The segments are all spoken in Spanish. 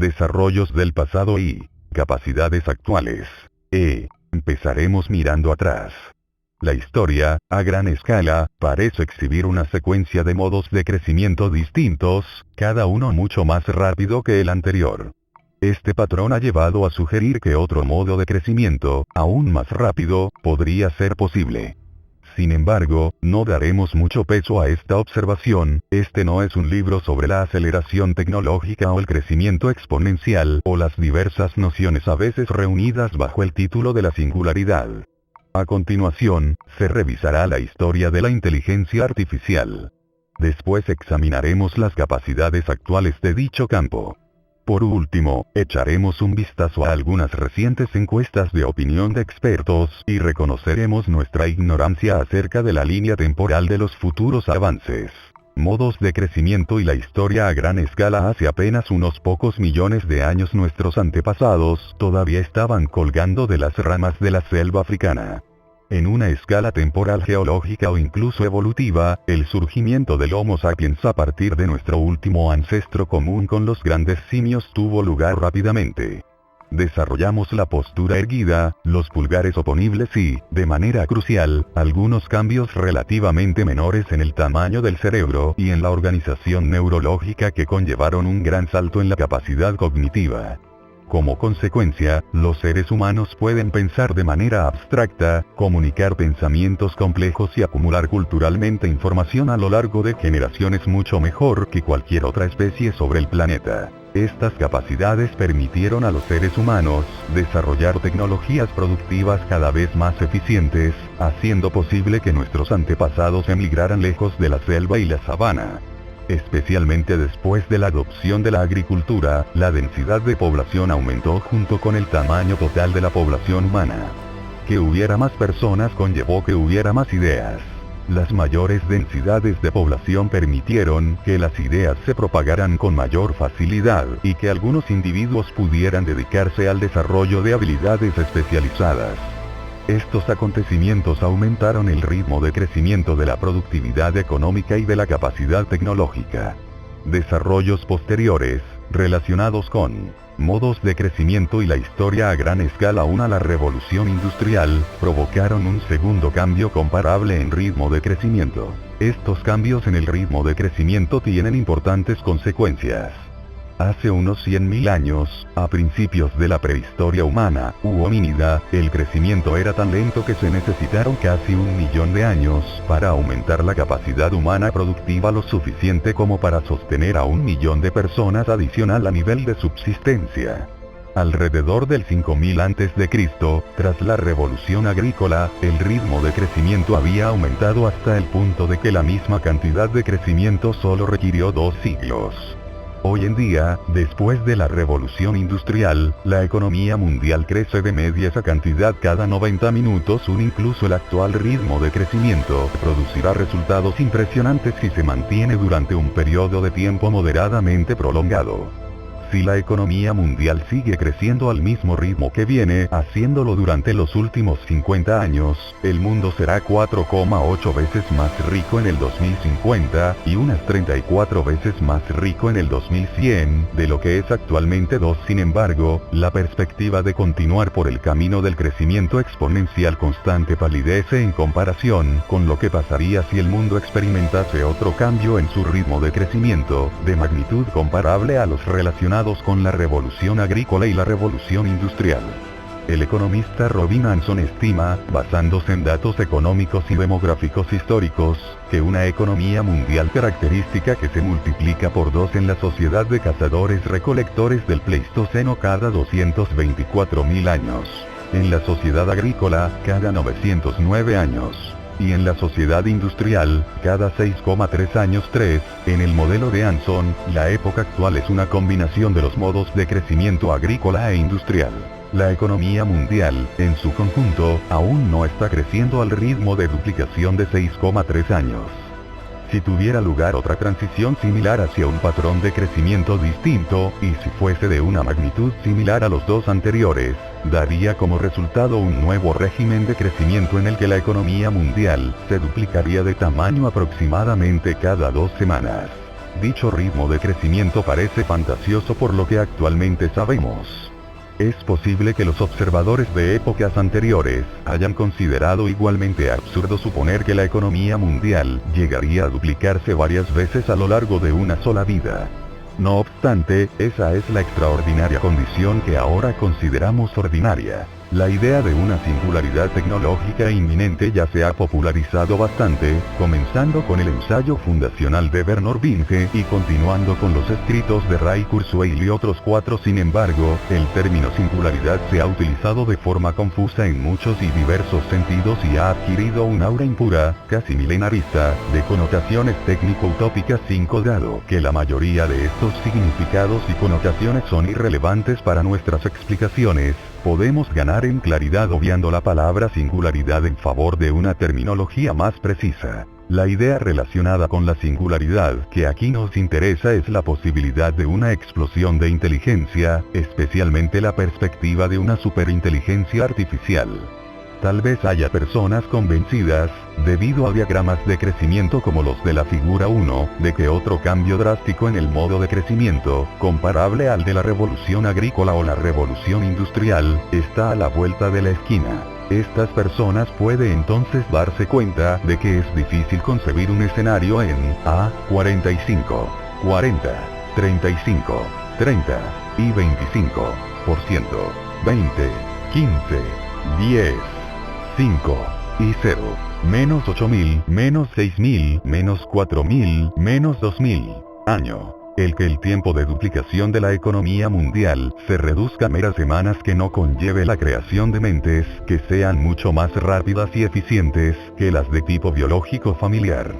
desarrollos del pasado y capacidades actuales. Empezaremos mirando atrás. La historia, a gran escala, parece exhibir una secuencia de modos de crecimiento distintos, cada uno mucho más rápido que el anterior. Este patrón ha llevado a sugerir que otro modo de crecimiento, aún más rápido, podría ser posible. Sin embargo, no daremos mucho peso a esta observación. Este no es un libro sobre la aceleración tecnológica o el crecimiento exponencial, o las diversas nociones a veces reunidas bajo el título de la singularidad. A continuación, se revisará la historia de la inteligencia artificial. Después examinaremos las capacidades actuales de dicho campo. Por último, echaremos un vistazo a algunas recientes encuestas de opinión de expertos, y reconoceremos nuestra ignorancia acerca de la línea temporal de los futuros avances. Modos de crecimiento y la historia a gran escala. Hace apenas unos pocos millones de años nuestros antepasados todavía estaban colgando de las ramas de la selva africana. En una escala temporal geológica o incluso evolutiva, el surgimiento del Homo sapiens a partir de nuestro último ancestro común con los grandes simios tuvo lugar rápidamente. Desarrollamos la postura erguida, los pulgares oponibles y, de manera crucial, algunos cambios relativamente menores en el tamaño del cerebro y en la organización neurológica que conllevaron un gran salto en la capacidad cognitiva. Como consecuencia, los seres humanos pueden pensar de manera abstracta, comunicar pensamientos complejos y acumular culturalmente información a lo largo de generaciones mucho mejor que cualquier otra especie sobre el planeta. Estas capacidades permitieron a los seres humanos desarrollar tecnologías productivas cada vez más eficientes, haciendo posible que nuestros antepasados emigraran lejos de la selva y la sabana. Especialmente después de la adopción de la agricultura, la densidad de población aumentó junto con el tamaño total de la población humana. Que hubiera más personas conllevó que hubiera más ideas. Las mayores densidades de población permitieron que las ideas se propagaran con mayor facilidad y que algunos individuos pudieran dedicarse al desarrollo de habilidades especializadas. Estos acontecimientos aumentaron el ritmo de crecimiento de la productividad económica y de la capacidad tecnológica. Desarrollos posteriores, relacionados con modos de crecimiento y la historia a gran escala a la revolución industrial, provocaron un segundo cambio comparable en ritmo de crecimiento. Estos cambios en el ritmo de crecimiento tienen importantes consecuencias. Hace unos 100.000 años, a principios de la prehistoria humana, u homínida, el crecimiento era tan lento que se necesitaron casi 1 millón de años para aumentar la capacidad humana productiva lo suficiente como para sostener a 1 millón de personas adicional a nivel de subsistencia. Alrededor del 5000 a.C., tras la revolución agrícola, el ritmo de crecimiento había aumentado hasta el punto de que la misma cantidad de crecimiento solo requirió 2 siglos. Hoy en día, después de la revolución industrial, la economía mundial crece de media esa cantidad cada 90 minutos. Incluso el actual ritmo de crecimiento producirá resultados impresionantes si se mantiene durante un periodo de tiempo moderadamente prolongado. Si la economía mundial sigue creciendo al mismo ritmo que viene haciéndolo durante los últimos 50 años, el mundo será 4,8 veces más rico en el 2050, y unas 34 veces más rico en el 2100, de lo que es actualmente 2. Sin embargo, la perspectiva de continuar por el camino del crecimiento exponencial constante palidece en comparación con lo que pasaría si el mundo experimentase otro cambio en su ritmo de crecimiento, de magnitud comparable a los relacionados con la revolución agrícola y la revolución industrial. El economista Robin Hanson estima, basándose en datos económicos y demográficos históricos, que una economía mundial característica que se multiplica por 2 en la sociedad de cazadores-recolectores del Pleistoceno cada 224.000 años, en la sociedad agrícola, cada 909 años, y en la sociedad industrial, cada 6,3 años. En el modelo de Hanson, la época actual es una combinación de los modos de crecimiento agrícola e industrial. La economía mundial, en su conjunto, aún no está creciendo al ritmo de duplicación de 6,3 años. Si tuviera lugar otra transición similar hacia un patrón de crecimiento distinto, y si fuese de una magnitud similar a los 2 anteriores, daría como resultado un nuevo régimen de crecimiento en el que la economía mundial se duplicaría de tamaño aproximadamente cada 2 semanas. Dicho ritmo de crecimiento parece fantasioso por lo que actualmente sabemos. Es posible que los observadores de épocas anteriores hayan considerado igualmente absurdo suponer que la economía mundial llegaría a duplicarse varias veces a lo largo de una sola vida. No obstante, esa es la extraordinaria condición que ahora consideramos ordinaria. La idea de una singularidad tecnológica inminente ya se ha popularizado bastante, comenzando con el ensayo fundacional de Bernard Vinge y continuando con los escritos de Ray Kurzweil y otros 4. Sin embargo, el término singularidad se ha utilizado de forma confusa en muchos y diversos sentidos y ha adquirido un aura impura, casi milenarista, de connotaciones técnico-utópicas, dado que la mayoría de estos significados y connotaciones son irrelevantes para nuestras explicaciones. Podemos ganar en claridad obviando la palabra singularidad en favor de una terminología más precisa. La idea relacionada con la singularidad que aquí nos interesa es la posibilidad de una explosión de inteligencia, especialmente la perspectiva de una superinteligencia artificial. Tal vez haya personas convencidas, debido a diagramas de crecimiento como los de la figura 1, de que otro cambio drástico en el modo de crecimiento, comparable al de la revolución agrícola o la revolución industrial, está a la vuelta de la esquina. Estas personas pueden entonces darse cuenta de que es difícil concebir un escenario en 45, 40, 35, 30 y 25%, 20, 15, 10, 5 y 0, menos 8000, menos 6000, menos 4000, menos 2000 año. El que el tiempo de duplicación de la economía mundial se reduzca a meras semanas que no conlleve la creación de mentes que sean mucho más rápidas y eficientes que las de tipo biológico familiar.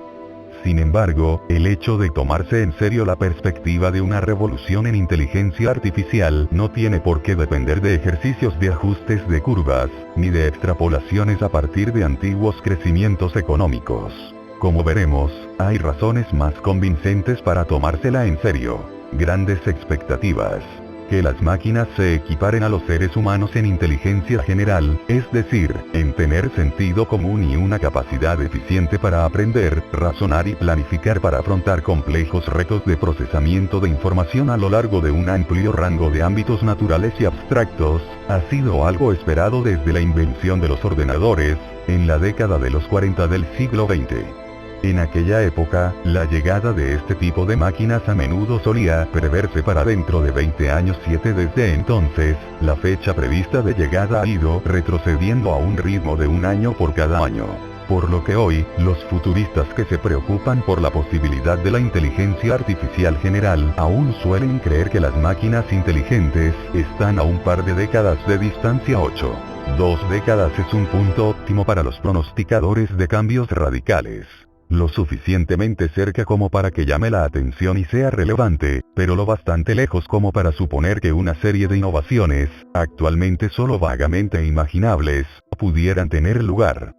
Sin embargo, el hecho de tomarse en serio la perspectiva de una revolución en inteligencia artificial no tiene por qué depender de ejercicios de ajustes de curvas, ni de extrapolaciones a partir de antiguos crecimientos económicos. Como veremos, hay razones más convincentes para tomársela en serio. Grandes expectativas. Que las máquinas se equiparen a los seres humanos en inteligencia general, es decir, en tener sentido común y una capacidad eficiente para aprender, razonar y planificar para afrontar complejos retos de procesamiento de información a lo largo de un amplio rango de ámbitos naturales y abstractos, ha sido algo esperado desde la invención de los ordenadores, en la década de los 40 del siglo XX. En aquella época, la llegada de este tipo de máquinas a menudo solía preverse para dentro de 20 años. Desde entonces, la fecha prevista de llegada ha ido retrocediendo a un ritmo de un año por cada año. Por lo que hoy, los futuristas que se preocupan por la posibilidad de la inteligencia artificial general aún suelen creer que las máquinas inteligentes están a un par de décadas de distancia. 2 décadas es un punto óptimo para los pronosticadores de cambios radicales. Lo suficientemente cerca como para que llame la atención y sea relevante, pero lo bastante lejos como para suponer que una serie de innovaciones, actualmente solo vagamente imaginables, pudieran tener lugar.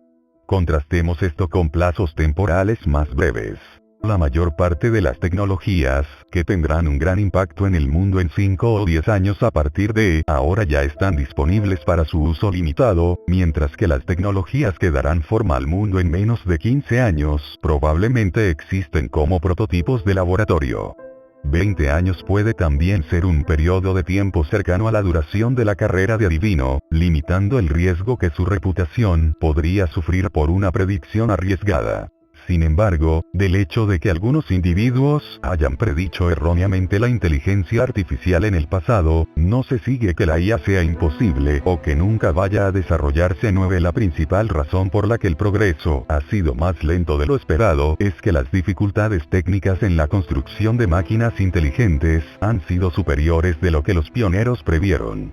Contrastemos esto con plazos temporales más breves. La mayor parte de las tecnologías, que tendrán un gran impacto en el mundo en 5 o 10 años a partir de ahora ya están disponibles para su uso limitado, mientras que las tecnologías que darán forma al mundo en menos de 15 años probablemente existen como prototipos de laboratorio. 20 años puede también ser un periodo de tiempo cercano a la duración de la carrera de adivino, limitando el riesgo que su reputación podría sufrir por una predicción arriesgada. Sin embargo, del hecho de que algunos individuos hayan predicho erróneamente la inteligencia artificial en el pasado, no se sigue que la IA sea imposible o que nunca vaya a desarrollarse. La principal razón por la que el progreso ha sido más lento de lo esperado es que las dificultades técnicas en la construcción de máquinas inteligentes han sido superiores de lo que los pioneros previeron.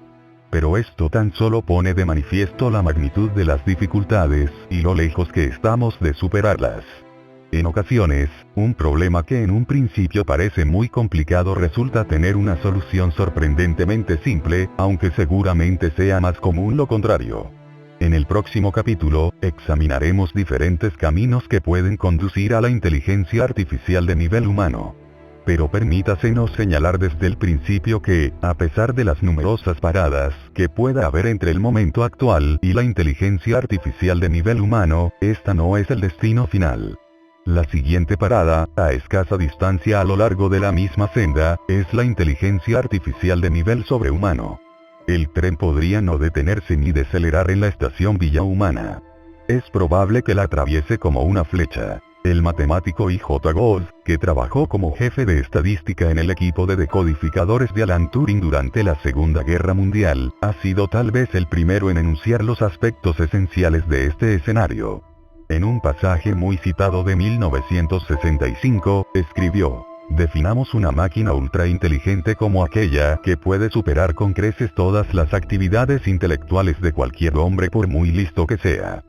Pero esto tan solo pone de manifiesto la magnitud de las dificultades, y lo lejos que estamos de superarlas. En ocasiones, un problema que en un principio parece muy complicado resulta tener una solución sorprendentemente simple, aunque seguramente sea más común lo contrario. En el próximo capítulo, examinaremos diferentes caminos que pueden conducir a la inteligencia artificial de nivel humano. Pero permítasenos señalar desde el principio que, a pesar de las numerosas paradas que pueda haber entre el momento actual y la inteligencia artificial de nivel humano, esta no es el destino final. La siguiente parada, a escasa distancia a lo largo de la misma senda, es la inteligencia artificial de nivel sobrehumano. El tren podría no detenerse ni decelerar en la estación Villa Humana. Es probable que la atraviese como una flecha. El matemático I.J. Gould, que trabajó como jefe de estadística en el equipo de decodificadores de Alan Turing durante la Segunda Guerra Mundial, ha sido tal vez el primero en enunciar los aspectos esenciales de este escenario. En un pasaje muy citado de 1965, escribió: definamos una máquina ultra inteligente como aquella que puede superar con creces todas las actividades intelectuales de cualquier hombre por muy listo que sea.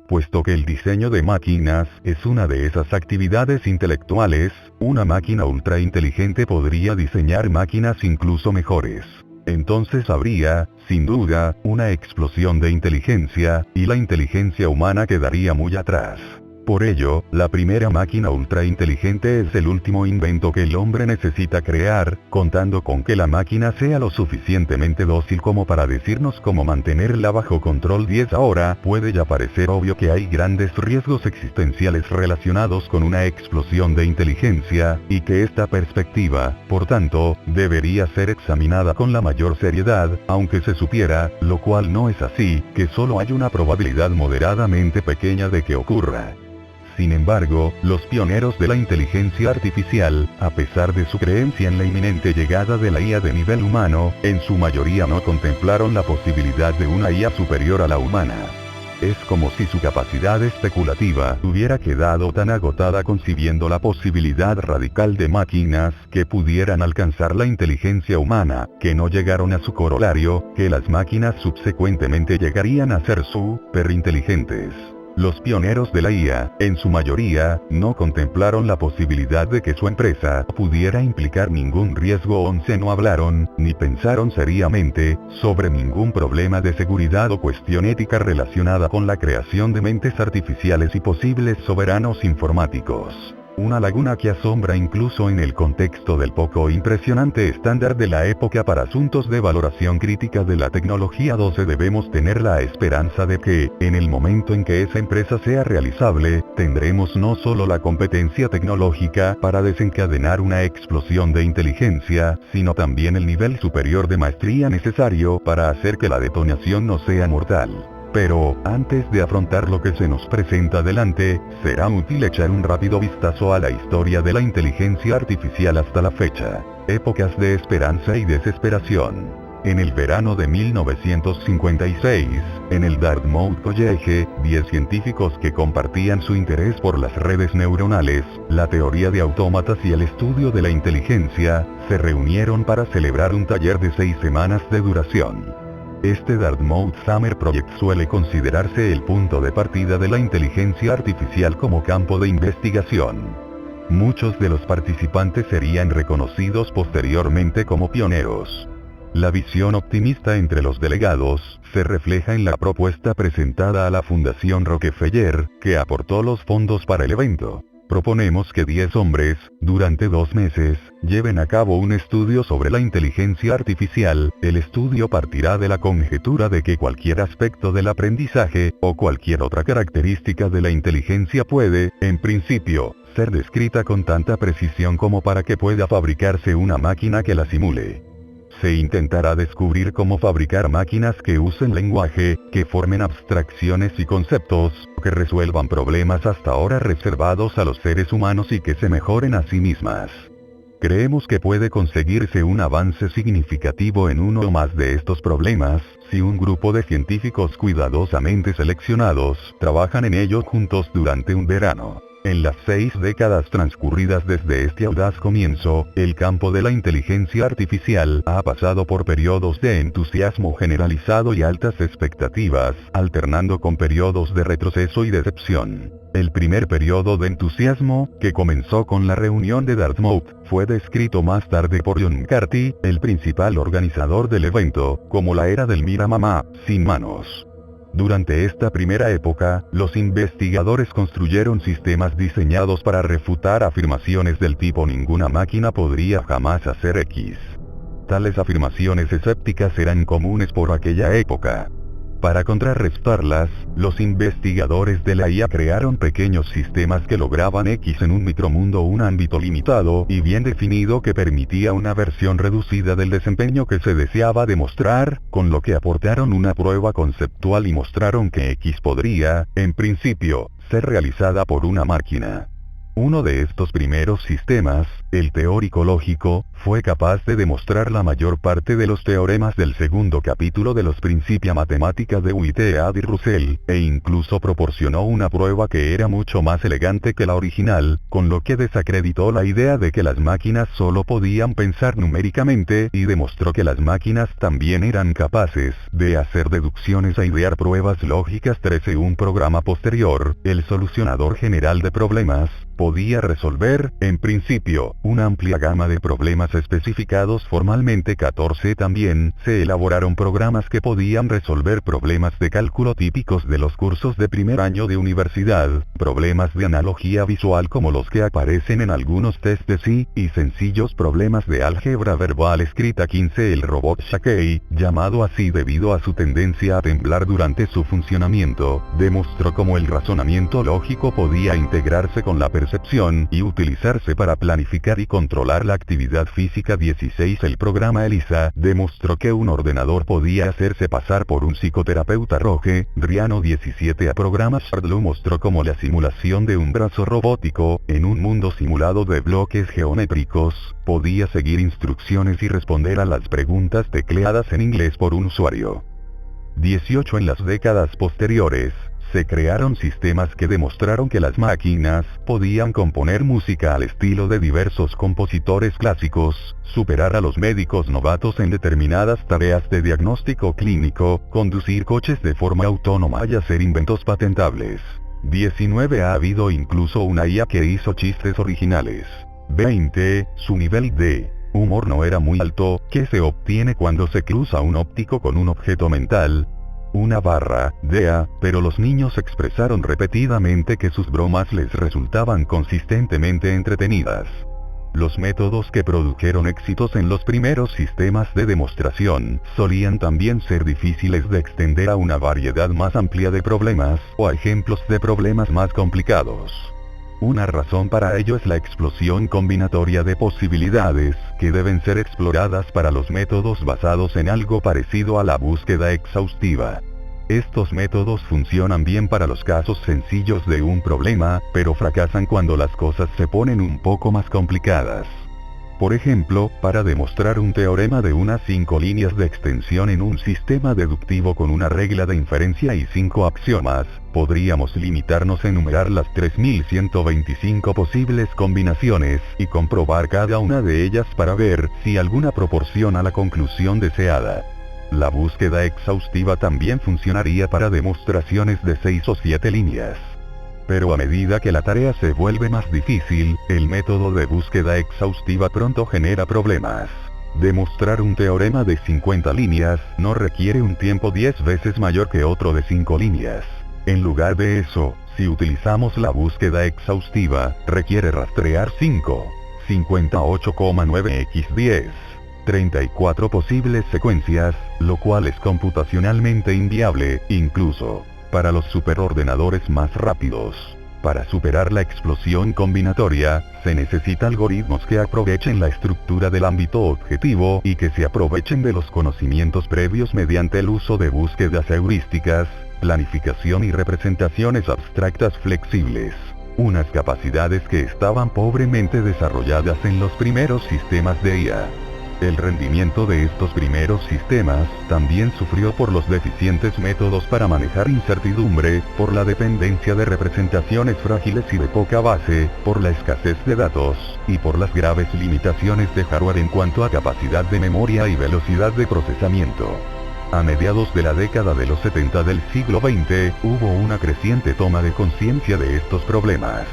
Puesto que el diseño de máquinas es una de esas actividades intelectuales, una máquina ultra inteligente podría diseñar máquinas incluso mejores. Entonces habría, sin duda, una explosión de inteligencia, y la inteligencia humana quedaría muy atrás. Por ello, la primera máquina ultra inteligente es el último invento que el hombre necesita crear, contando con que la máquina sea lo suficientemente dócil como para decirnos cómo mantenerla bajo control. 10 Ahora, puede ya parecer obvio que hay grandes riesgos existenciales relacionados con una explosión de inteligencia, y que esta perspectiva, por tanto, debería ser examinada con la mayor seriedad, aunque se supiera, lo cual no es así, que solo hay una probabilidad moderadamente pequeña de que ocurra. Sin embargo, los pioneros de la inteligencia artificial, a pesar de su creencia en la inminente llegada de la IA de nivel humano, en su mayoría no contemplaron la posibilidad de una IA superior a la humana. Es como si su capacidad especulativa hubiera quedado tan agotada concibiendo la posibilidad radical de máquinas que pudieran alcanzar la inteligencia humana, que no llegaron a su corolario, que las máquinas subsecuentemente llegarían a ser superinteligentes. Los pioneros de la IA, en su mayoría, no contemplaron la posibilidad de que su empresa pudiera implicar ningún riesgo. 11 No hablaron, ni pensaron seriamente, sobre ningún problema de seguridad o cuestión ética relacionada con la creación de mentes artificiales y posibles soberanos informáticos. Una laguna que asombra incluso en el contexto del poco impresionante estándar de la época para asuntos de valoración crítica de la tecnología. 12 Debemos tener la esperanza de que, en el momento en que esa empresa sea realizable, tendremos no solo la competencia tecnológica para desencadenar una explosión de inteligencia, sino también el nivel superior de maestría necesario para hacer que la detonación no sea mortal. Pero, antes de afrontar lo que se nos presenta delante, será útil echar un rápido vistazo a la historia de la inteligencia artificial hasta la fecha. Épocas de esperanza y desesperación. En el verano de 1956, en el Dartmouth College, 10 científicos que compartían su interés por las redes neuronales, la teoría de autómatas y el estudio de la inteligencia, se reunieron para celebrar un taller de 6 semanas de duración. Este Dartmouth Summer Project suele considerarse el punto de partida de la inteligencia artificial como campo de investigación. Muchos de los participantes serían reconocidos posteriormente como pioneros. La visión optimista entre los delegados se refleja en la propuesta presentada a la Fundación Rockefeller, que aportó los fondos para el evento. Proponemos que 10 hombres, durante 2 meses, lleven a cabo un estudio sobre la inteligencia artificial. El estudio partirá de la conjetura de que cualquier aspecto del aprendizaje, o cualquier otra característica de la inteligencia puede, en principio, ser descrita con tanta precisión como para que pueda fabricarse una máquina que la simule. Se intentará descubrir cómo fabricar máquinas que usen lenguaje, que formen abstracciones y conceptos, que resuelvan problemas hasta ahora reservados a los seres humanos y que se mejoren a sí mismas. Creemos que puede conseguirse un avance significativo en uno o más de estos problemas, si un grupo de científicos cuidadosamente seleccionados trabajan en ello juntos durante un verano. En las 6 décadas transcurridas desde este audaz comienzo, el campo de la inteligencia artificial ha pasado por periodos de entusiasmo generalizado y altas expectativas, alternando con periodos de retroceso y decepción. El primer periodo de entusiasmo, que comenzó con la reunión de Dartmouth, fue descrito más tarde por John McCarthy, el principal organizador del evento, como la era del mira mamá, sin manos. Durante esta primera época, los investigadores construyeron sistemas diseñados para refutar afirmaciones del tipo ninguna máquina podría jamás hacer X. Tales afirmaciones escépticas eran comunes por aquella época. Para contrarrestarlas, los investigadores de la IA crearon pequeños sistemas que lograban X en un micromundo, un ámbito limitado y bien definido que permitía una versión reducida del desempeño que se deseaba demostrar, con lo que aportaron una prueba conceptual y mostraron que X podría, en principio, ser realizada por una máquina. Uno de estos primeros sistemas, el teórico lógico, fue capaz de demostrar la mayor parte de los teoremas del segundo capítulo de los Principia Mathematica de Whitehead y Russell, e incluso proporcionó una prueba que era mucho más elegante que la original, con lo que desacreditó la idea de que las máquinas solo podían pensar numéricamente y demostró que las máquinas también eran capaces de hacer deducciones e idear pruebas lógicas. 13. Un programa posterior, el solucionador general de problemas, podía resolver, en principio, una amplia gama de problemas especificados formalmente. 14. También, se elaboraron programas que podían resolver problemas de cálculo típicos de los cursos de primer año de universidad, problemas de analogía visual como los que aparecen en algunos test de sí, y sencillos problemas de álgebra verbal escrita. 15. El robot Shakey, llamado así debido a su tendencia a temblar durante su funcionamiento, demostró cómo el razonamiento lógico podía integrarse con la percepción y utilizarse para planificar y controlar la actividad física. 16. El programa ELISA demostró que un ordenador podía hacerse pasar por un psicoterapeuta. Roge, Driano. 17. El programa Shardlow mostró cómo la simulación de un brazo robótico, en un mundo simulado de bloques geométricos, podía seguir instrucciones y responder a las preguntas tecleadas en inglés por un usuario. 18. En las décadas posteriores, se crearon sistemas que demostraron que las máquinas podían componer música al estilo de diversos compositores clásicos, superar a los médicos novatos en determinadas tareas de diagnóstico clínico, conducir coches de forma autónoma y hacer inventos patentables. 19. Ha habido incluso una IA que hizo chistes originales. 20. Su nivel de humor no era muy alto, que se obtiene cuando se cruza un óptico con un objeto mental, una barra, DEA, pero los niños expresaron repetidamente que sus bromas les resultaban consistentemente entretenidas. Los métodos que produjeron éxitos en los primeros sistemas de demostración solían también ser difíciles de extender a una variedad más amplia de problemas o a ejemplos de problemas más complicados. Una razón para ello es la explosión combinatoria de posibilidades, que deben ser exploradas para los métodos basados en algo parecido a la búsqueda exhaustiva. Estos métodos funcionan bien para los casos sencillos de un problema, pero fracasan cuando las cosas se ponen un poco más complicadas. Por ejemplo, para demostrar un teorema de unas 5 líneas de extensión en un sistema deductivo con una regla de inferencia y 5 axiomas, podríamos limitarnos a enumerar las 3125 posibles combinaciones y comprobar cada una de ellas para ver si alguna proporciona la conclusión deseada. La búsqueda exhaustiva también funcionaría para demostraciones de 6 o 7 líneas. Pero a medida que la tarea se vuelve más difícil, el método de búsqueda exhaustiva pronto genera problemas. Demostrar un teorema de 50 líneas no requiere un tiempo 10 veces mayor que otro de 5 líneas. En lugar de eso, si utilizamos la búsqueda exhaustiva, requiere rastrear 58,9x10. 34 posibles secuencias, lo cual es computacionalmente inviable, incluso para los superordenadores más rápidos. Para superar la explosión combinatoria, se necesita algoritmos que aprovechen la estructura del ámbito objetivo y que se aprovechen de los conocimientos previos mediante el uso de búsquedas heurísticas, planificación y representaciones abstractas flexibles. Unas capacidades que estaban pobremente desarrolladas en los primeros sistemas de IA. El rendimiento de estos primeros sistemas también sufrió por los deficientes métodos para manejar incertidumbre, por la dependencia de representaciones frágiles y de poca base, por la escasez de datos, y por las graves limitaciones de hardware en cuanto a capacidad de memoria y velocidad de procesamiento. A mediados de la década de los 70 del siglo XX, hubo una creciente toma de conciencia de estos problemas.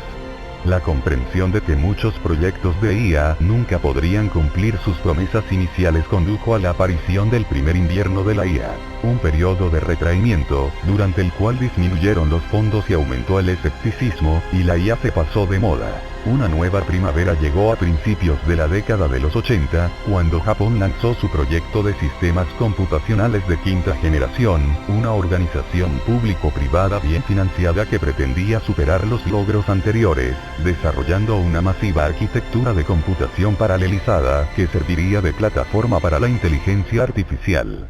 La comprensión de que muchos proyectos de IA nunca podrían cumplir sus promesas iniciales condujo a la aparición del primer invierno de la IA, un periodo de retraimiento, durante el cual disminuyeron los fondos y aumentó el escepticismo, y la IA se pasó de moda. Una nueva primavera llegó a principios de la década de los 80, cuando Japón lanzó su proyecto de sistemas computacionales de quinta generación, una organización público-privada bien financiada que pretendía superar los logros anteriores, desarrollando una masiva arquitectura de computación paralelizada, que serviría de plataforma para la inteligencia artificial.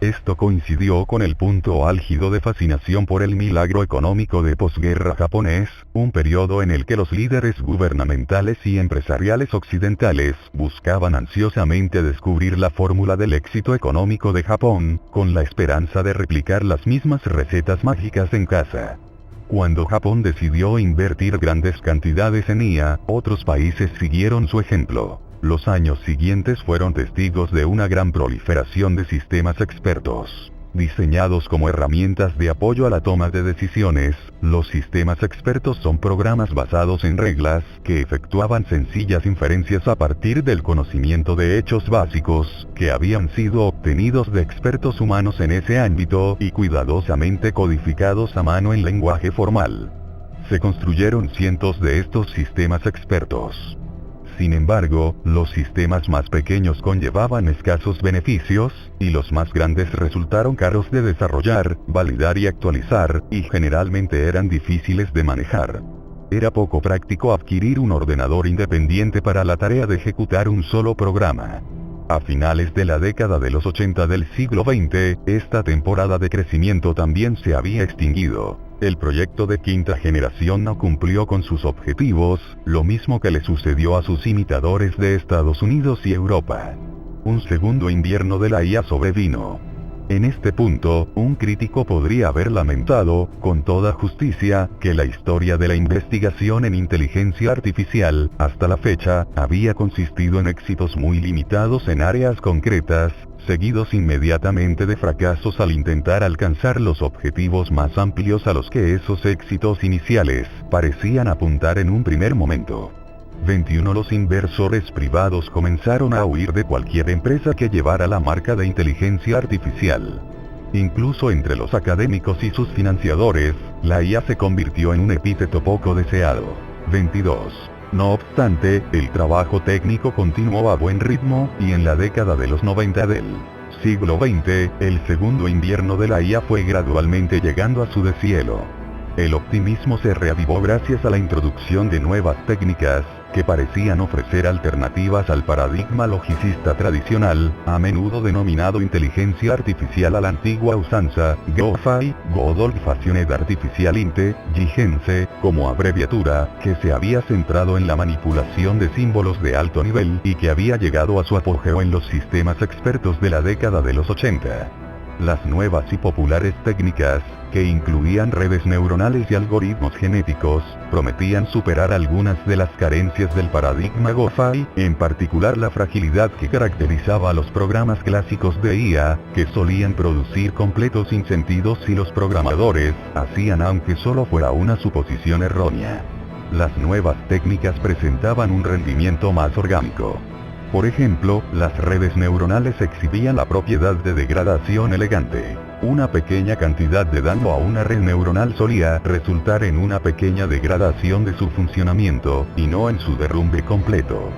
Esto coincidió con el punto álgido de fascinación por el milagro económico de posguerra japonés, un periodo en el que los líderes gubernamentales y empresariales occidentales buscaban ansiosamente descubrir la fórmula del éxito económico de Japón, con la esperanza de replicar las mismas recetas mágicas en casa. Cuando Japón decidió invertir grandes cantidades en IA, otros países siguieron su ejemplo. Los años siguientes fueron testigos de una gran proliferación de sistemas expertos. Diseñados como herramientas de apoyo a la toma de decisiones, los sistemas expertos son programas basados en reglas, que efectuaban sencillas inferencias a partir del conocimiento de hechos básicos, que habían sido obtenidos de expertos humanos en ese ámbito, y cuidadosamente codificados a mano en lenguaje formal. Se construyeron cientos de estos sistemas expertos. Sin embargo, los sistemas más pequeños conllevaban escasos beneficios, y los más grandes resultaron caros de desarrollar, validar y actualizar, y generalmente eran difíciles de manejar. Era poco práctico adquirir un ordenador independiente para la tarea de ejecutar un solo programa. A finales de la década de los 80 del siglo XX, esta temporada de crecimiento también se había extinguido. El proyecto de quinta generación no cumplió con sus objetivos, lo mismo que le sucedió a sus imitadores de Estados Unidos y Europa. Un segundo invierno de la IA sobrevino. En este punto, un crítico podría haber lamentado, con toda justicia, que la historia de la investigación en inteligencia artificial, hasta la fecha, había consistido en éxitos muy limitados en áreas concretas, seguidos inmediatamente de fracasos al intentar alcanzar los objetivos más amplios a los que esos éxitos iniciales parecían apuntar en un primer momento. 21 Los inversores privados comenzaron a huir de cualquier empresa que llevara la marca de inteligencia artificial. Incluso entre los académicos y sus financiadores, la IA se convirtió en un epíteto poco deseado. 22. No obstante, el trabajo técnico continuó a buen ritmo, y en la década de los 90 del siglo XX, el segundo invierno de la IA fue gradualmente llegando a su deshielo. El optimismo se reavivó gracias a la introducción de nuevas técnicas, que parecían ofrecer alternativas al paradigma logicista tradicional, a menudo denominado inteligencia artificial a la antigua usanza, GOFAI, Godolph Facioned Artificial Inte, GIGENSE, como abreviatura, que se había centrado en la manipulación de símbolos de alto nivel y que había llegado a su apogeo en los sistemas expertos de la década de los 80. Las nuevas y populares técnicas, que incluían redes neuronales y algoritmos genéticos, prometían superar algunas de las carencias del paradigma GOFAI, en particular la fragilidad que caracterizaba a los programas clásicos de IA, que solían producir completos sinsentidos si los programadores hacían aunque solo fuera una suposición errónea. Las nuevas técnicas presentaban un rendimiento más orgánico. Por ejemplo, las redes neuronales exhibían la propiedad de degradación elegante. Una pequeña cantidad de daño a una red neuronal solía resultar en una pequeña degradación de su funcionamiento, y no en su derrumbe completo.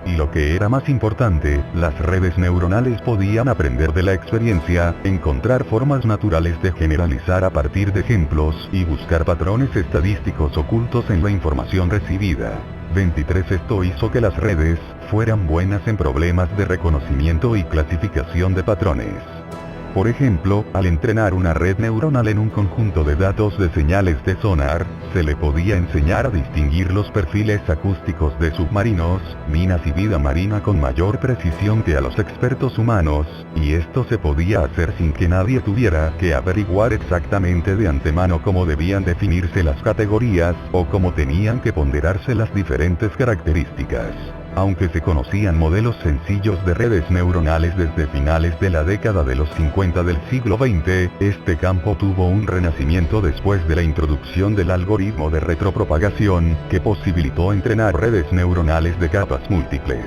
Y lo que era más importante, las redes neuronales podían aprender de la experiencia, encontrar formas naturales de generalizar a partir de ejemplos, y buscar patrones estadísticos ocultos en la información recibida. 23 Esto hizo que las redes fueran buenas en problemas de reconocimiento y clasificación de patrones. Por ejemplo, al entrenar una red neuronal en un conjunto de datos de señales de sonar, se le podía enseñar a distinguir los perfiles acústicos de submarinos, minas y vida marina con mayor precisión que a los expertos humanos, y esto se podía hacer sin que nadie tuviera que averiguar exactamente de antemano cómo debían definirse las categorías, o cómo tenían que ponderarse las diferentes características. Aunque se conocían modelos sencillos de redes neuronales desde finales de la década de los 50 del siglo XX, este campo tuvo un renacimiento después de la introducción del algoritmo de retropropagación, que posibilitó entrenar redes neuronales de capas múltiples.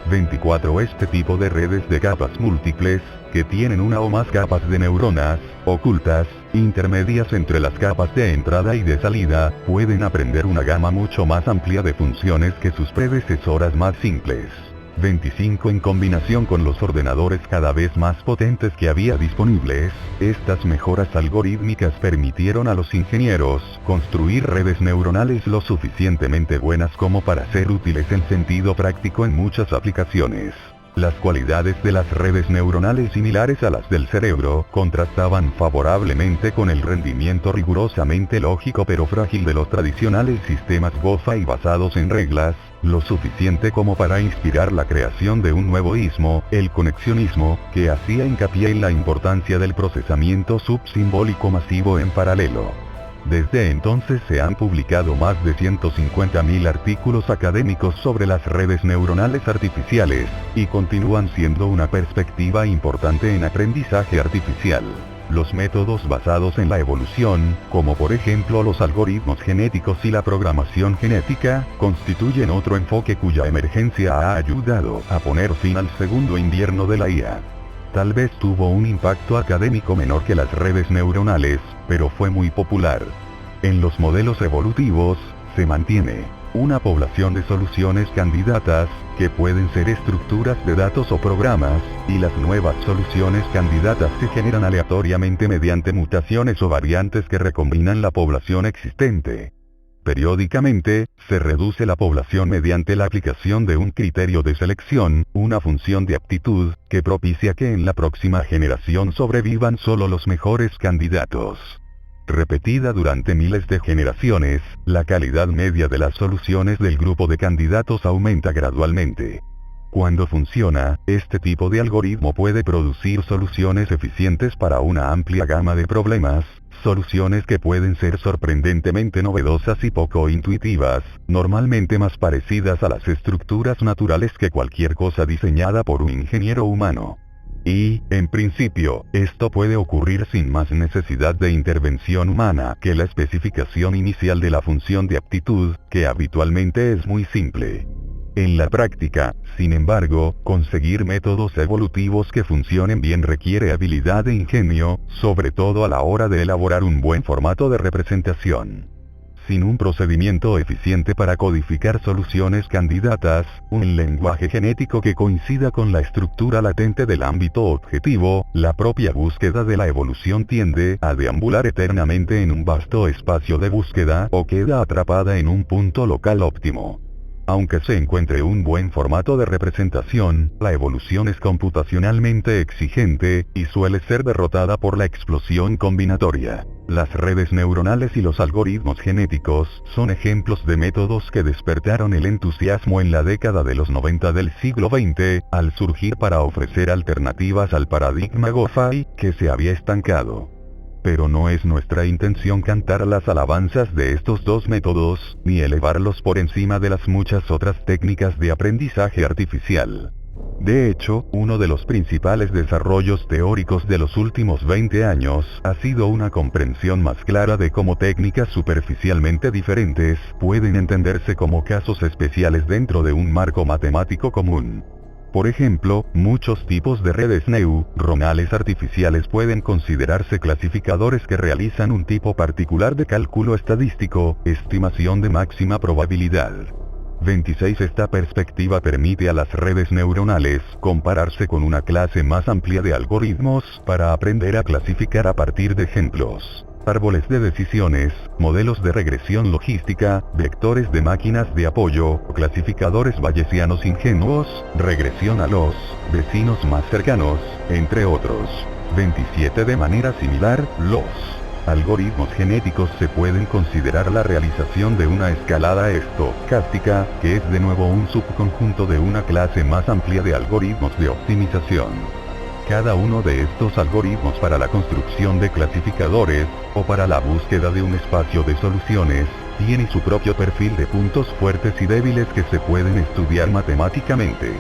24 Este tipo de redes de capas múltiples, que tienen una o más capas de neuronas, ocultas, intermedias entre las capas de entrada y de salida, pueden aprender una gama mucho más amplia de funciones que sus predecesoras más simples. 25 En combinación con los ordenadores cada vez más potentes que había disponibles, estas mejoras algorítmicas permitieron a los ingenieros construir redes neuronales lo suficientemente buenas como para ser útiles en sentido práctico en muchas aplicaciones. Las cualidades de las redes neuronales similares a las del cerebro contrastaban favorablemente con el rendimiento rigurosamente lógico pero frágil de los tradicionales sistemas GOFAI basados en reglas, lo suficiente como para inspirar la creación de un nuevo ismo, el conexionismo, que hacía hincapié en la importancia del procesamiento subsimbólico masivo en paralelo. Desde entonces se han publicado más de 150.000 artículos académicos sobre las redes neuronales artificiales, y continúan siendo una perspectiva importante en aprendizaje artificial. Los métodos basados en la evolución, como por ejemplo los algoritmos genéticos y la programación genética, constituyen otro enfoque cuya emergencia ha ayudado a poner fin al segundo invierno de la IA. Tal vez tuvo un impacto académico menor que las redes neuronales, pero fue muy popular. En los modelos evolutivos, se mantiene una población de soluciones candidatas, que pueden ser estructuras de datos o programas, y las nuevas soluciones candidatas se generan aleatoriamente mediante mutaciones o variantes que recombinan la población existente. Periódicamente, se reduce la población mediante la aplicación de un criterio de selección, una función de aptitud, que propicia que en la próxima generación sobrevivan solo los mejores candidatos. Repetida durante miles de generaciones, la calidad media de las soluciones del grupo de candidatos aumenta gradualmente. Cuando funciona, este tipo de algoritmo puede producir soluciones eficientes para una amplia gama de problemas, soluciones que pueden ser sorprendentemente novedosas y poco intuitivas, normalmente más parecidas a las estructuras naturales que cualquier cosa diseñada por un ingeniero humano. Y, en principio, esto puede ocurrir sin más necesidad de intervención humana que la especificación inicial de la función de aptitud, que habitualmente es muy simple. En la práctica, sin embargo, conseguir métodos evolutivos que funcionen bien requiere habilidad e ingenio, sobre todo a la hora de elaborar un buen formato de representación. Sin un procedimiento eficiente para codificar soluciones candidatas, un lenguaje genético que coincida con la estructura latente del ámbito objetivo, la propia búsqueda de la evolución tiende a deambular eternamente en un vasto espacio de búsqueda o queda atrapada en un punto local óptimo. Aunque se encuentre un buen formato de representación, la evolución es computacionalmente exigente, y suele ser derrotada por la explosión combinatoria. Las redes neuronales y los algoritmos genéticos son ejemplos de métodos que despertaron el entusiasmo en la década de los 90 del siglo XX, al surgir para ofrecer alternativas al paradigma GOFAI, que se había estancado. Pero no es nuestra intención cantar las alabanzas de estos dos métodos, ni elevarlos por encima de las muchas otras técnicas de aprendizaje artificial. De hecho, uno de los principales desarrollos teóricos de los últimos 20 años ha sido una comprensión más clara de cómo técnicas superficialmente diferentes pueden entenderse como casos especiales dentro de un marco matemático común. Por ejemplo, muchos tipos de redes neuronales artificiales pueden considerarse clasificadores que realizan un tipo particular de cálculo estadístico, estimación de máxima probabilidad. 26 Esta perspectiva permite a las redes neuronales compararse con una clase más amplia de algoritmos para aprender a clasificar a partir de ejemplos. Árboles de decisiones, modelos de regresión logística, vectores de máquinas de apoyo, clasificadores bayesianos ingenuos, regresión a los vecinos más cercanos, entre otros. 27 De manera similar, los algoritmos genéticos se pueden considerar la realización de una escalada estocástica, que es de nuevo un subconjunto de una clase más amplia de algoritmos de optimización. Cada uno de estos algoritmos para la construcción de clasificadores, o para la búsqueda de un espacio de soluciones, tiene su propio perfil de puntos fuertes y débiles que se pueden estudiar matemáticamente.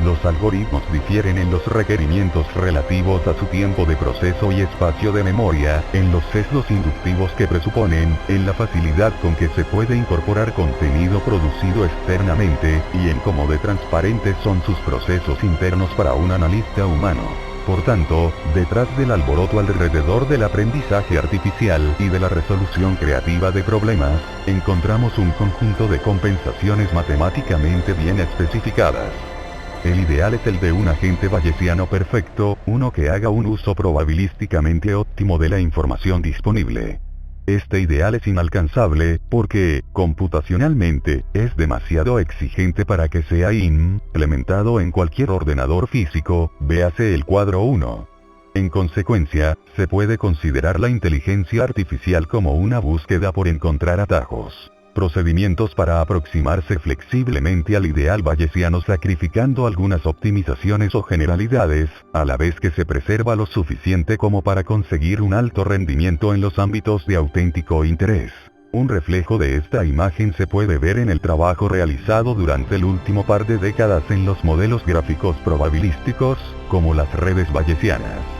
Los algoritmos difieren en los requerimientos relativos a su tiempo de proceso y espacio de memoria, en los sesgos inductivos que presuponen, en la facilidad con que se puede incorporar contenido producido externamente, y en cómo de transparentes son sus procesos internos para un analista humano. Por tanto, detrás del alboroto alrededor del aprendizaje artificial y de la resolución creativa de problemas, encontramos un conjunto de compensaciones matemáticamente bien especificadas. El ideal es el de un agente bayesiano perfecto, uno que haga un uso probabilísticamente óptimo de la información disponible. Este ideal es inalcanzable, porque, computacionalmente, es demasiado exigente para que sea implementado en cualquier ordenador físico, véase el cuadro 1. En consecuencia, se puede considerar la inteligencia artificial como una búsqueda por encontrar atajos, procedimientos para aproximarse flexiblemente al ideal bayesiano sacrificando algunas optimizaciones o generalidades, a la vez que se preserva lo suficiente como para conseguir un alto rendimiento en los ámbitos de auténtico interés. Un reflejo de esta imagen se puede ver en el trabajo realizado durante el último par de décadas en los modelos gráficos probabilísticos, como las redes bayesianas.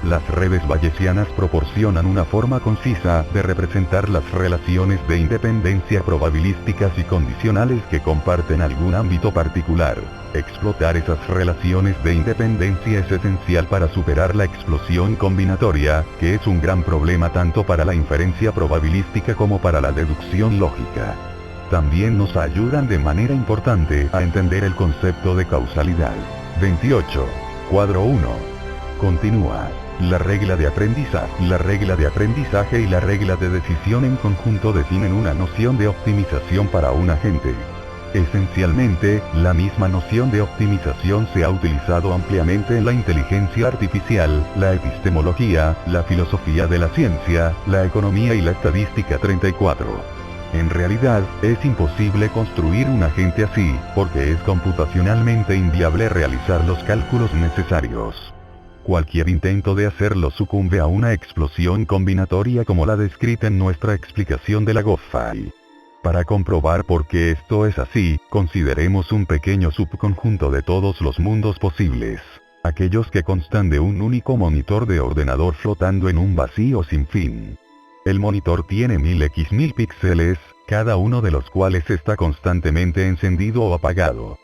Las redes bayesianas proporcionan una forma concisa de representar las relaciones de independencia probabilísticas y condicionales que comparten algún ámbito particular. Explotar esas relaciones de independencia es esencial para superar la explosión combinatoria, que es un gran problema tanto para la inferencia probabilística como para la deducción lógica. También nos ayudan de manera importante a entender el concepto de causalidad. 28. Cuadro 1. Continúa. La regla de aprendizaje y la regla de decisión en conjunto definen una noción de optimización para un agente. Esencialmente, la misma noción de optimización se ha utilizado ampliamente en la inteligencia artificial, la epistemología, la filosofía de la ciencia, la economía y la estadística. 34. En realidad, es imposible construir un agente así, porque es computacionalmente inviable realizar los cálculos necesarios. Cualquier intento de hacerlo sucumbe a una explosión combinatoria como la descrita en nuestra explicación de la GOFAI. Para comprobar por qué esto es así, consideremos un pequeño subconjunto de todos los mundos posibles. Aquellos que constan de un único monitor de ordenador flotando en un vacío sin fin. El monitor tiene 1000x1000 píxeles, cada uno de los cuales está constantemente encendido o apagado.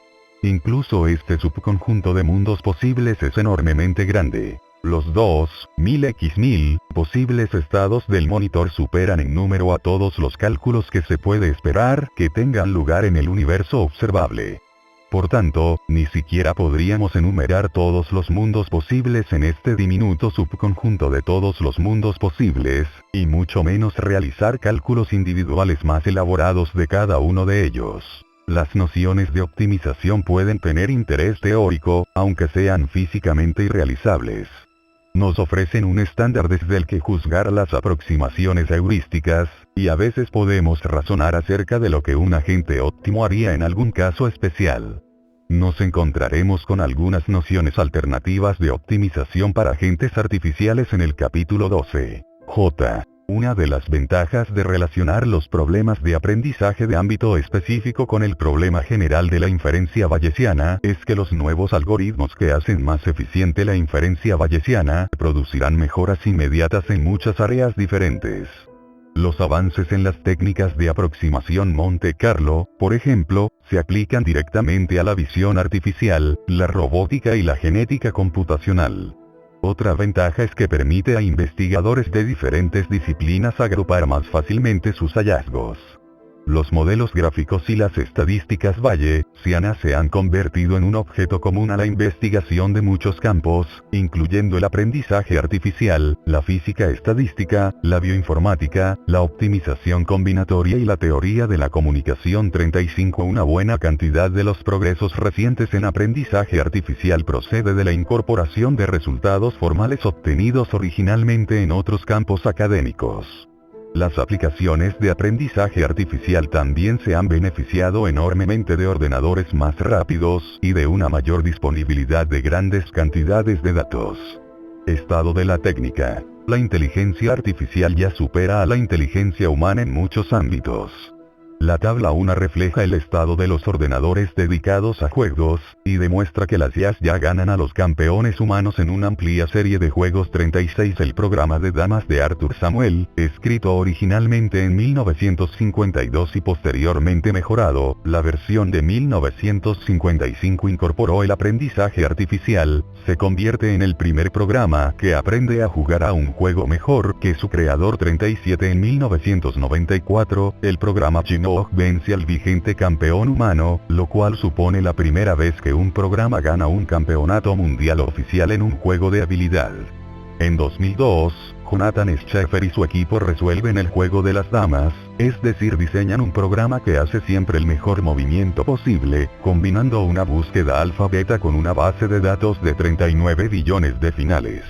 Incluso este subconjunto de mundos posibles es enormemente grande. Los 1000x1000 posibles estados del monitor superan en número a todos los cálculos que se puede esperar que tengan lugar en el universo observable. Por tanto, ni siquiera podríamos enumerar todos los mundos posibles en este diminuto subconjunto de todos los mundos posibles, y mucho menos realizar cálculos individuales más elaborados de cada uno de ellos. Las nociones de optimización pueden tener interés teórico, aunque sean físicamente irrealizables. Nos ofrecen un estándar desde el que juzgar las aproximaciones heurísticas, y a veces podemos razonar acerca de lo que un agente óptimo haría en algún caso especial. Nos encontraremos con algunas nociones alternativas de optimización para agentes artificiales en el capítulo 12. J. Una de las ventajas de relacionar los problemas de aprendizaje de ámbito específico con el problema general de la inferencia bayesiana es que los nuevos algoritmos que hacen más eficiente la inferencia bayesiana producirán mejoras inmediatas en muchas áreas diferentes. Los avances en las técnicas de aproximación Monte Carlo, por ejemplo, se aplican directamente a la visión artificial, la robótica y la genética computacional. Otra ventaja es que permite a investigadores de diferentes disciplinas agrupar más fácilmente sus hallazgos. Los modelos gráficos y las estadísticas bayesianas se han convertido en un objeto común a la investigación de muchos campos, incluyendo el aprendizaje artificial, la física estadística, la bioinformática, la optimización combinatoria y la teoría de la comunicación. 35. Una buena cantidad de los progresos recientes en aprendizaje artificial procede de la incorporación de resultados formales obtenidos originalmente en otros campos académicos. Las aplicaciones de aprendizaje artificial también se han beneficiado enormemente de ordenadores más rápidos y de una mayor disponibilidad de grandes cantidades de datos. Estado de la técnica. La inteligencia artificial ya supera a la inteligencia humana en muchos ámbitos. La tabla 1 refleja el estado de los ordenadores dedicados a juegos, y demuestra que las IAs ya ganan a los campeones humanos en una amplia serie de juegos. 36 El programa de damas de Arthur Samuel, escrito originalmente en 1952 y posteriormente mejorado, la versión de 1955 incorporó el aprendizaje artificial, se convierte en el primer programa que aprende a jugar a un juego mejor que su creador. 37 En 1994, el programa Chinook vence al vigente campeón humano, lo cual supone la primera vez que un programa gana un campeonato mundial oficial en un juego de habilidad. En 2002, Jonathan Schaffer y su equipo resuelven el juego de las damas, es decir, diseñan un programa que hace siempre el mejor movimiento posible, combinando una búsqueda alfa-beta con una base de datos de 39 billones de finales.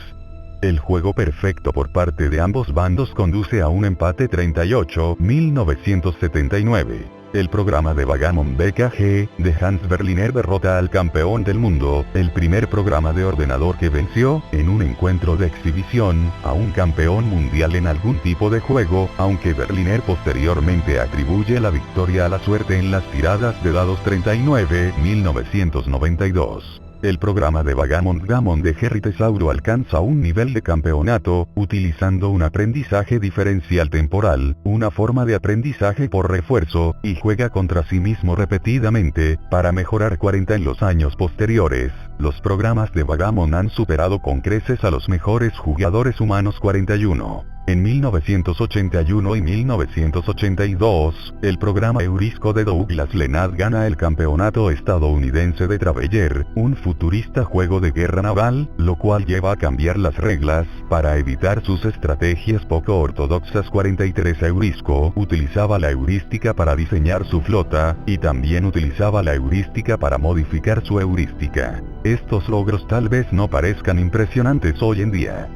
El juego perfecto por parte de ambos bandos conduce a un empate. 38 1979. El programa de Vagamon BKG, de Hans Berliner derrota al campeón del mundo, el primer programa de ordenador que venció, en un encuentro de exhibición, a un campeón mundial en algún tipo de juego, aunque Berliner posteriormente atribuye la victoria a la suerte en las tiradas de dados. 39 1992. El programa de Vagamon de Jerry Tesauro alcanza un nivel de campeonato, utilizando un aprendizaje diferencial temporal, una forma de aprendizaje por refuerzo, y juega contra sí mismo repetidamente, para mejorar 40 en los años posteriores. Los programas de Vagamon han superado con creces a los mejores jugadores humanos. 41. En 1981 y 1982, el programa Eurisco de Douglas Lenat gana el campeonato estadounidense de Traveller, un futurista juego de guerra naval, lo cual lleva a cambiar las reglas, para evitar sus estrategias poco ortodoxas. 43 Eurisco utilizaba la heurística para diseñar su flota, y también utilizaba la heurística para modificar su heurística. Estos logros tal vez no parezcan impresionantes hoy en día.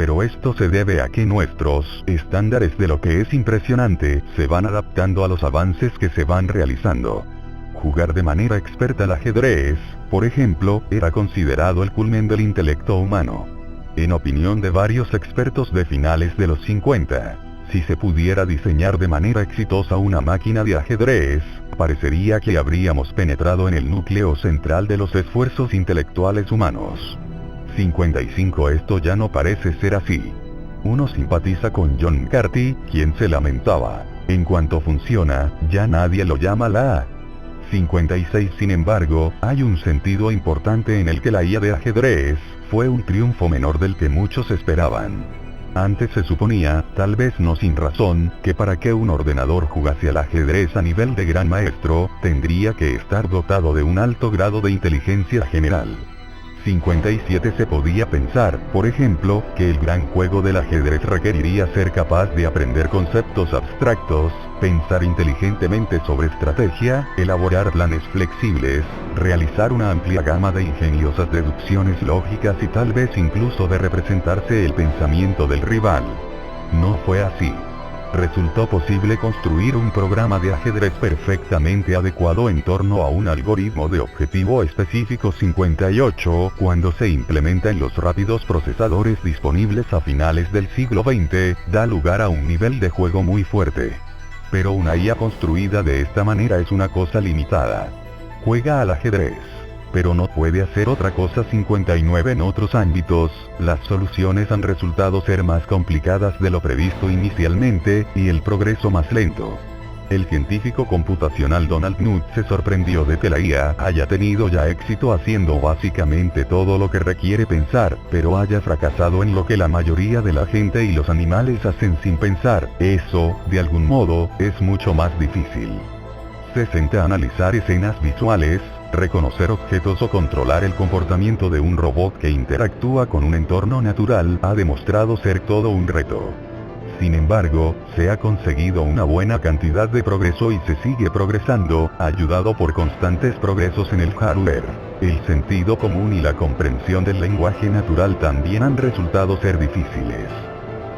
Pero esto se debe a que nuestros estándares de lo que es impresionante se van adaptando a los avances que se van realizando. Jugar de manera experta al ajedrez, por ejemplo, era considerado el culmen del intelecto humano. En opinión de varios expertos de finales de los 50, si se pudiera diseñar de manera exitosa una máquina de ajedrez, parecería que habríamos penetrado en el núcleo central de los esfuerzos intelectuales humanos. 55 Esto ya no parece ser así. Uno simpatiza con John McCarthy, quien se lamentaba: en cuanto funciona, ya nadie lo llama la A. 56 Sin embargo, hay un sentido importante en el que la IA de ajedrez fue un triunfo menor del que muchos esperaban. Antes se suponía, tal vez no sin razón, que para que un ordenador jugase al ajedrez a nivel de gran maestro, tendría que estar dotado de un alto grado de inteligencia general. 57 Se podía pensar, por ejemplo, que el gran juego del ajedrez requeriría ser capaz de aprender conceptos abstractos, pensar inteligentemente sobre estrategia, elaborar planes flexibles, realizar una amplia gama de ingeniosas deducciones lógicas y tal vez incluso de representarse el pensamiento del rival. No fue así. Resultó posible construir un programa de ajedrez perfectamente adecuado en torno a un algoritmo de objetivo específico. 58 Cuando se implementa en los rápidos procesadores disponibles a finales del siglo XX, da lugar a un nivel de juego muy fuerte. Pero una IA construida de esta manera es una cosa limitada. Juega al ajedrez, pero no puede hacer otra cosa. 59 En otros ámbitos, las soluciones han resultado ser más complicadas de lo previsto inicialmente, y el progreso más lento. El científico computacional Donald Knuth se sorprendió de que la IA haya tenido ya éxito haciendo básicamente todo lo que requiere pensar, pero haya fracasado en lo que la mayoría de la gente y los animales hacen sin pensar. Eso, de algún modo, es mucho más difícil. 60 Analizar escenas visuales, reconocer objetos o controlar el comportamiento de un robot que interactúa con un entorno natural ha demostrado ser todo un reto. Sin embargo, se ha conseguido una buena cantidad de progreso y se sigue progresando, ayudado por constantes progresos en el hardware. El sentido común y la comprensión del lenguaje natural también han resultado ser difíciles.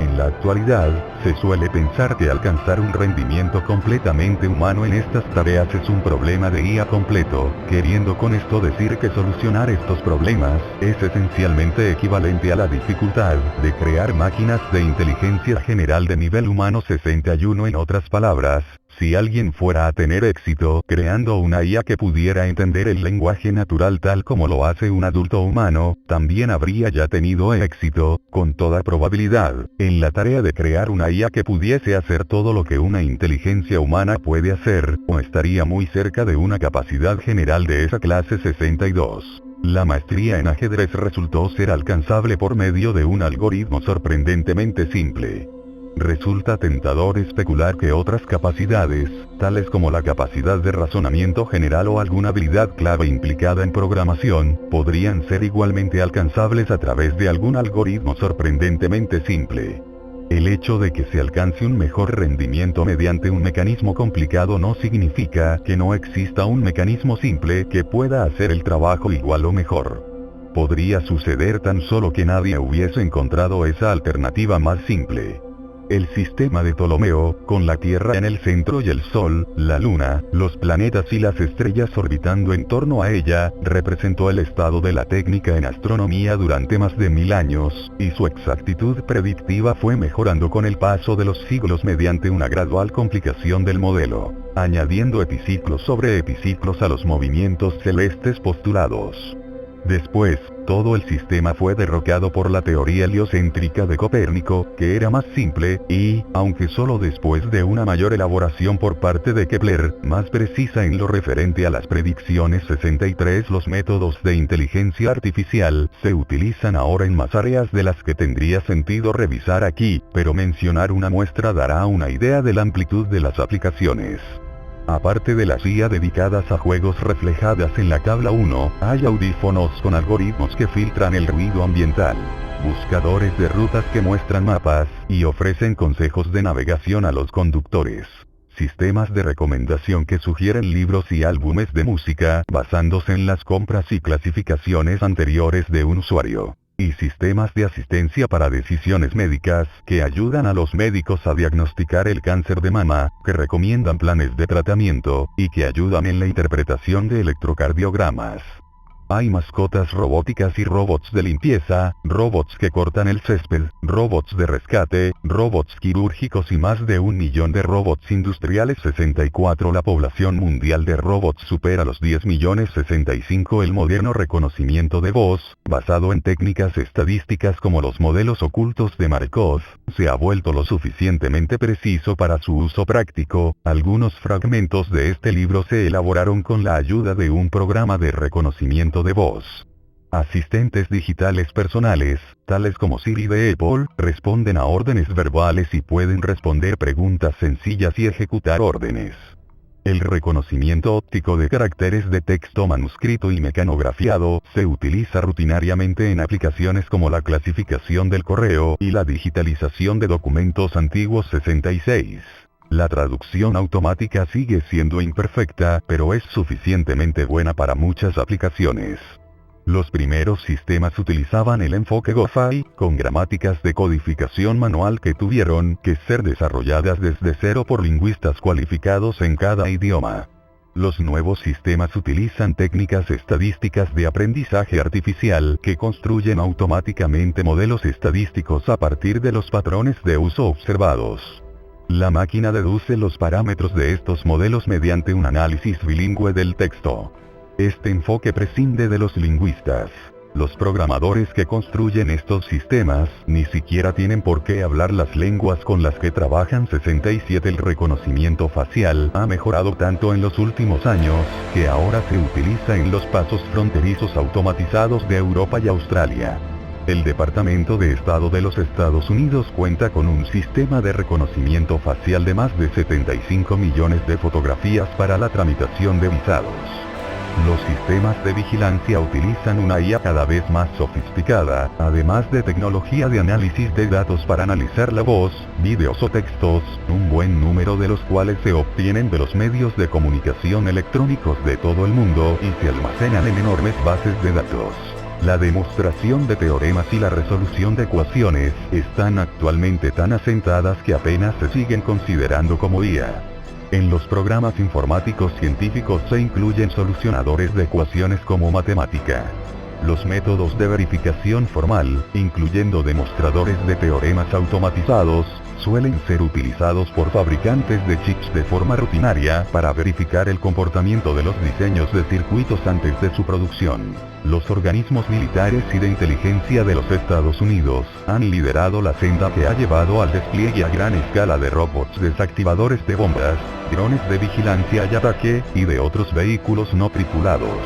En la actualidad, se suele pensar que alcanzar un rendimiento completamente humano en estas tareas es un problema de IA completo, queriendo con esto decir que solucionar estos problemas es esencialmente equivalente a la dificultad de crear máquinas de inteligencia general de nivel humano. 61 En otras palabras, Si alguien fuera a tener éxito creando una IA que pudiera entender el lenguaje natural tal como lo hace un adulto humano, también habría ya tenido éxito, con toda probabilidad, en la tarea de crear una IA que pudiese hacer todo lo que una inteligencia humana puede hacer, o estaría muy cerca de una capacidad general de esa clase 62. La maestría en ajedrez resultó ser alcanzable por medio de un algoritmo sorprendentemente simple. Resulta tentador especular que otras capacidades, tales como la capacidad de razonamiento general o alguna habilidad clave implicada en programación, podrían ser igualmente alcanzables a través de algún algoritmo sorprendentemente simple. El hecho de que se alcance un mejor rendimiento mediante un mecanismo complicado no significa que no exista un mecanismo simple que pueda hacer el trabajo igual o mejor. Podría suceder tan solo que nadie hubiese encontrado esa alternativa más simple. El sistema de Ptolomeo, con la Tierra en el centro y el Sol, la Luna, los planetas y las estrellas orbitando en torno a ella, representó el estado de la técnica en astronomía durante más de 1000 años, y su exactitud predictiva fue mejorando con el paso de los siglos mediante una gradual complicación del modelo, añadiendo epiciclos sobre epiciclos a los movimientos celestes postulados. Después, todo el sistema fue derrocado por la teoría heliocéntrica de Copérnico, que era más simple, y, aunque solo después de una mayor elaboración por parte de Kepler, más precisa en lo referente a las predicciones 63, los métodos de inteligencia artificial se utilizan ahora en más áreas de las que tendría sentido revisar aquí, pero mencionar una muestra dará una idea de la amplitud de las aplicaciones. Aparte de las IA dedicadas a juegos reflejadas en la tabla 1, hay audífonos con algoritmos que filtran el ruido ambiental, buscadores de rutas que muestran mapas, y ofrecen consejos de navegación a los conductores, sistemas de recomendación que sugieren libros y álbumes de música, basándose en las compras y clasificaciones anteriores de un usuario, y sistemas de asistencia para decisiones médicas, que ayudan a los médicos a diagnosticar el cáncer de mama, que recomiendan planes de tratamiento, y que ayudan en la interpretación de electrocardiogramas. Hay mascotas robóticas y robots de limpieza, robots que cortan el césped, robots de rescate, robots quirúrgicos y más de 1 millón de robots industriales. 64 La población mundial de robots supera los 10 millones. 65 El moderno reconocimiento de voz, basado en técnicas estadísticas como los modelos ocultos de Markov, se ha vuelto lo suficientemente preciso para su uso práctico. Algunos fragmentos de este libro se elaboraron con la ayuda de un programa de reconocimiento de voz. Asistentes digitales personales, tales como Siri de Apple, responden a órdenes verbales y pueden responder preguntas sencillas y ejecutar órdenes. El reconocimiento óptico de caracteres de texto manuscrito y mecanografiado se utiliza rutinariamente en aplicaciones como la clasificación del correo y la digitalización de documentos antiguos. 66. La traducción automática sigue siendo imperfecta, pero es suficientemente buena para muchas aplicaciones. Los primeros sistemas utilizaban el enfoque GoFi, con gramáticas de codificación manual que tuvieron que ser desarrolladas desde cero por lingüistas cualificados en cada idioma. Los nuevos sistemas utilizan técnicas estadísticas de aprendizaje artificial que construyen automáticamente modelos estadísticos a partir de los patrones de uso observados. La máquina deduce los parámetros de estos modelos mediante un análisis bilingüe del texto. Este enfoque prescinde de los lingüistas. Los programadores que construyen estos sistemas ni siquiera tienen por qué hablar las lenguas con las que trabajan. 67 El reconocimiento facial ha mejorado tanto en los últimos años, que ahora se utiliza en los pasos fronterizos automatizados de Europa y Australia. El Departamento de Estado de los Estados Unidos cuenta con un sistema de reconocimiento facial de más de 75 millones de fotografías para la tramitación de visados. Los sistemas de vigilancia utilizan una IA cada vez más sofisticada, además de tecnología de análisis de datos para analizar la voz, vídeos o textos, un buen número de los cuales se obtienen de los medios de comunicación electrónicos de todo el mundo y se almacenan en enormes bases de datos. La demostración de teoremas y la resolución de ecuaciones están actualmente tan asentadas que apenas se siguen considerando como IA. En los programas informáticos científicos se incluyen solucionadores de ecuaciones como matemática. Los métodos de verificación formal, incluyendo demostradores de teoremas automatizados, suelen ser utilizados por fabricantes de chips de forma rutinaria para verificar el comportamiento de los diseños de circuitos antes de su producción. Los organismos militares y de inteligencia de los Estados Unidos han liderado la senda que ha llevado al despliegue a gran escala de robots desactivadores de bombas, drones de vigilancia y ataque, y de otros vehículos no tripulados.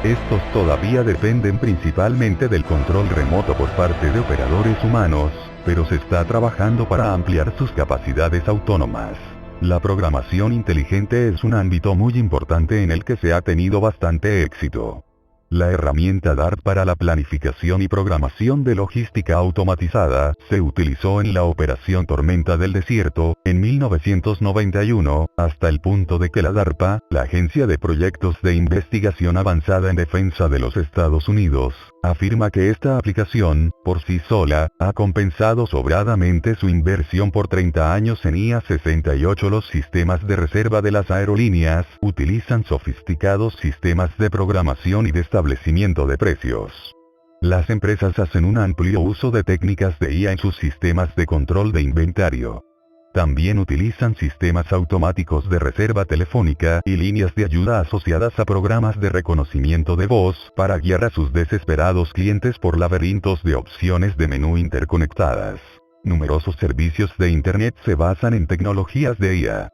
Estos todavía dependen principalmente del control remoto por parte de operadores humanos, pero se está trabajando para ampliar sus capacidades autónomas. La programación inteligente es un ámbito muy importante en el que se ha tenido bastante éxito. La herramienta DART para la planificación y programación de logística automatizada se utilizó en la Operación Tormenta del Desierto, en 1991, hasta el punto de que la DARPA, la Agencia de Proyectos de Investigación Avanzada en Defensa de los Estados Unidos, afirma que esta aplicación, por sí sola, ha compensado sobradamente su inversión por 30 años en IA-68. Los sistemas de reserva de las aerolíneas utilizan sofisticados sistemas de programación y de establecimiento de precios. Las empresas hacen un amplio uso de técnicas de IA en sus sistemas de control de inventario. También utilizan sistemas automáticos de reserva telefónica y líneas de ayuda asociadas a programas de reconocimiento de voz para guiar a sus desesperados clientes por laberintos de opciones de menú interconectadas. Numerosos servicios de Internet se basan en tecnologías de IA.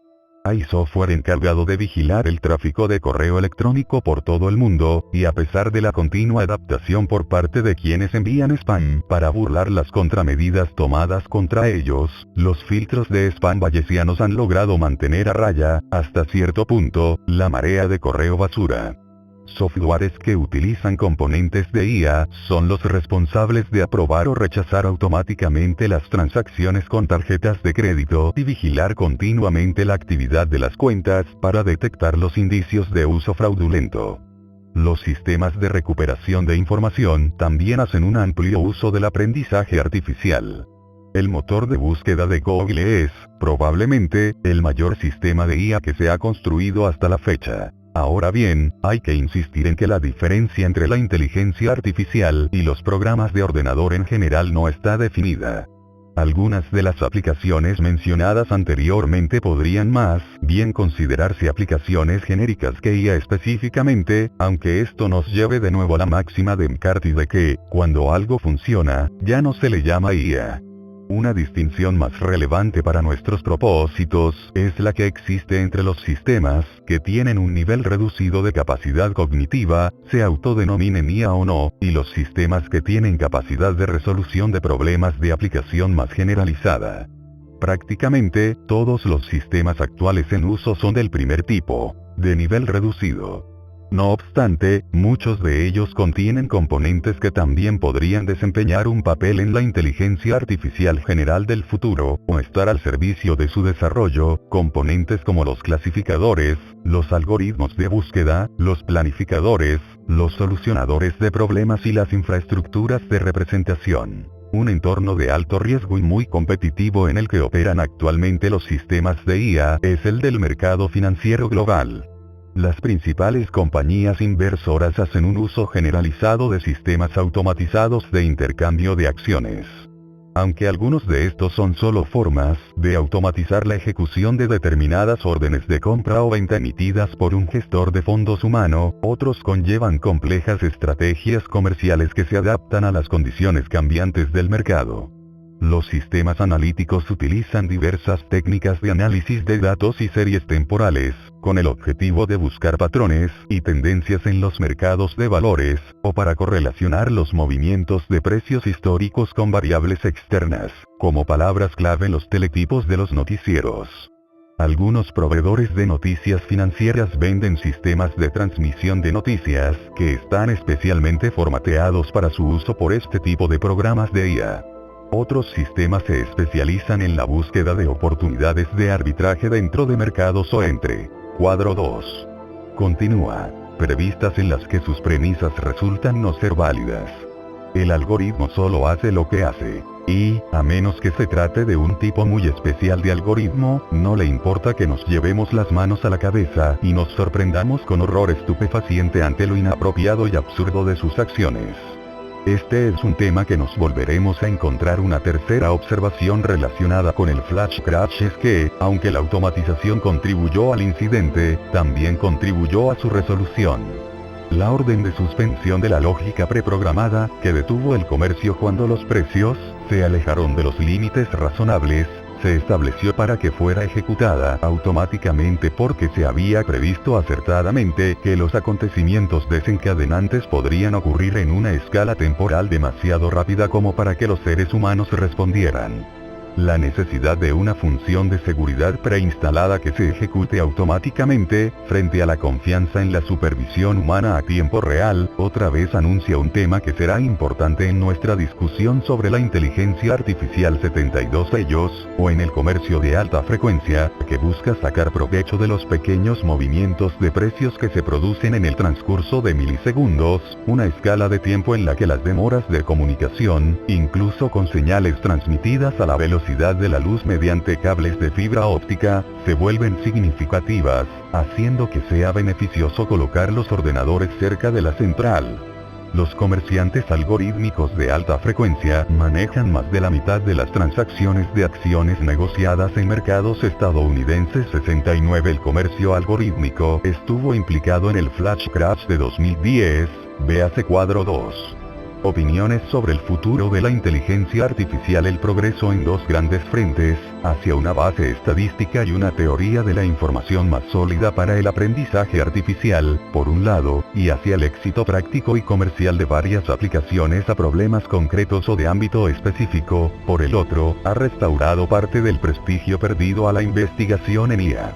Hay software encargado de vigilar el tráfico de correo electrónico por todo el mundo, y a pesar de la continua adaptación por parte de quienes envían spam para burlar las contramedidas tomadas contra ellos, los filtros de spam bayesianos han logrado mantener a raya, hasta cierto punto, la marea de correo basura. Softwares que utilizan componentes de IA son los responsables de aprobar o rechazar automáticamente las transacciones con tarjetas de crédito y vigilar continuamente la actividad de las cuentas para detectar los indicios de uso fraudulento. Los sistemas de recuperación de información también hacen un amplio uso del aprendizaje artificial. El motor de búsqueda de Google es, probablemente, el mayor sistema de IA que se ha construido hasta la fecha. Ahora bien, hay que insistir en que la diferencia entre la inteligencia artificial y los programas de ordenador en general no está definida. Algunas de las aplicaciones mencionadas anteriormente podrían más bien considerarse aplicaciones genéricas que IA específicamente, aunque esto nos lleve de nuevo a la máxima de McCarthy de que, cuando algo funciona, ya no se le llama IA. Una distinción más relevante para nuestros propósitos es la que existe entre los sistemas que tienen un nivel reducido de capacidad cognitiva, se autodenominen IA o no, y los sistemas que tienen capacidad de resolución de problemas de aplicación más generalizada. Prácticamente, todos los sistemas actuales en uso son del primer tipo, de nivel reducido. No obstante, muchos de ellos contienen componentes que también podrían desempeñar un papel en la inteligencia artificial general del futuro, o estar al servicio de su desarrollo, componentes como los clasificadores, los algoritmos de búsqueda, los planificadores, los solucionadores de problemas y las infraestructuras de representación. Un entorno de alto riesgo y muy competitivo en el que operan actualmente los sistemas de IA es el del mercado financiero global. Las principales compañías inversoras hacen un uso generalizado de sistemas automatizados de intercambio de acciones. Aunque algunos de estos son solo formas de automatizar la ejecución de determinadas órdenes de compra o venta emitidas por un gestor de fondos humano, otros conllevan complejas estrategias comerciales que se adaptan a las condiciones cambiantes del mercado. Los sistemas analíticos utilizan diversas técnicas de análisis de datos y series temporales, con el objetivo de buscar patrones y tendencias en los mercados de valores, o para correlacionar los movimientos de precios históricos con variables externas, como palabras clave en los teletipos de los noticieros. Algunos proveedores de noticias financieras venden sistemas de transmisión de noticias que están especialmente formateados para su uso por este tipo de programas de IA. Otros sistemas se especializan en la búsqueda de oportunidades de arbitraje dentro de mercados o entre. Cuadro 2. Continúa. Previstas en las que sus premisas resultan no ser válidas. El algoritmo solo hace lo que hace. Y, a menos que se trate de un tipo muy especial de algoritmo, no le importa que nos llevemos las manos a la cabeza y nos sorprendamos con horror estupefaciente ante lo inapropiado y absurdo de sus acciones. Este es un tema que nos volveremos a encontrar. Una tercera observación relacionada con el flash crash es que, aunque la automatización contribuyó al incidente, también contribuyó a su resolución. La orden de suspensión de la lógica preprogramada, que detuvo el comercio cuando los precios se alejaron de los límites razonables, se estableció para que fuera ejecutada automáticamente porque se había previsto acertadamente que los acontecimientos desencadenantes podrían ocurrir en una escala temporal demasiado rápida como para que los seres humanos respondieran. La necesidad de una función de seguridad preinstalada que se ejecute automáticamente, frente a la confianza en la supervisión humana a tiempo real, otra vez anuncia un tema que será importante en nuestra discusión sobre la inteligencia artificial. 72 Ellos, o en el comercio de alta frecuencia, que busca sacar provecho de los pequeños movimientos de precios que se producen en el transcurso de milisegundos, una escala de tiempo en la que las demoras de comunicación, incluso con señales transmitidas a la velocidad de la luz mediante cables de fibra óptica, se vuelven significativas, haciendo que sea beneficioso colocar los ordenadores cerca de la central. Los comerciantes algorítmicos de alta frecuencia manejan más de la mitad de las transacciones de acciones negociadas en mercados estadounidenses. 69 El comercio algorítmico estuvo implicado en el flash crash de 2010, véase cuadro 2. Opiniones sobre el futuro de la inteligencia artificial. El progreso en dos grandes frentes, hacia una base estadística y una teoría de la información más sólida para el aprendizaje artificial, por un lado, y hacia el éxito práctico y comercial de varias aplicaciones a problemas concretos o de ámbito específico, por el otro, ha restaurado parte del prestigio perdido a la investigación en IA.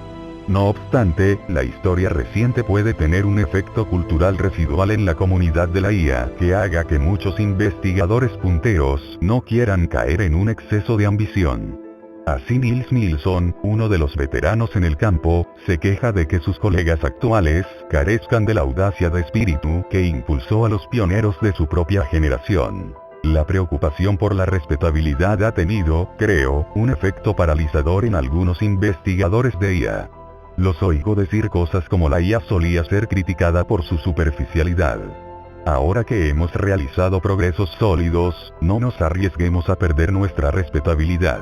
No obstante, la historia reciente puede tener un efecto cultural residual en la comunidad de la IA, que haga que muchos investigadores punteros no quieran caer en un exceso de ambición. Así Nils Nilsson, uno de los veteranos en el campo, se queja de que sus colegas actuales carezcan de la audacia de espíritu que impulsó a los pioneros de su propia generación. La preocupación por la respetabilidad ha tenido, creo, un efecto paralizador en algunos investigadores de IA. Los oigo decir cosas como la IA solía ser criticada por su superficialidad. Ahora que hemos realizado progresos sólidos, no nos arriesguemos a perder nuestra respetabilidad.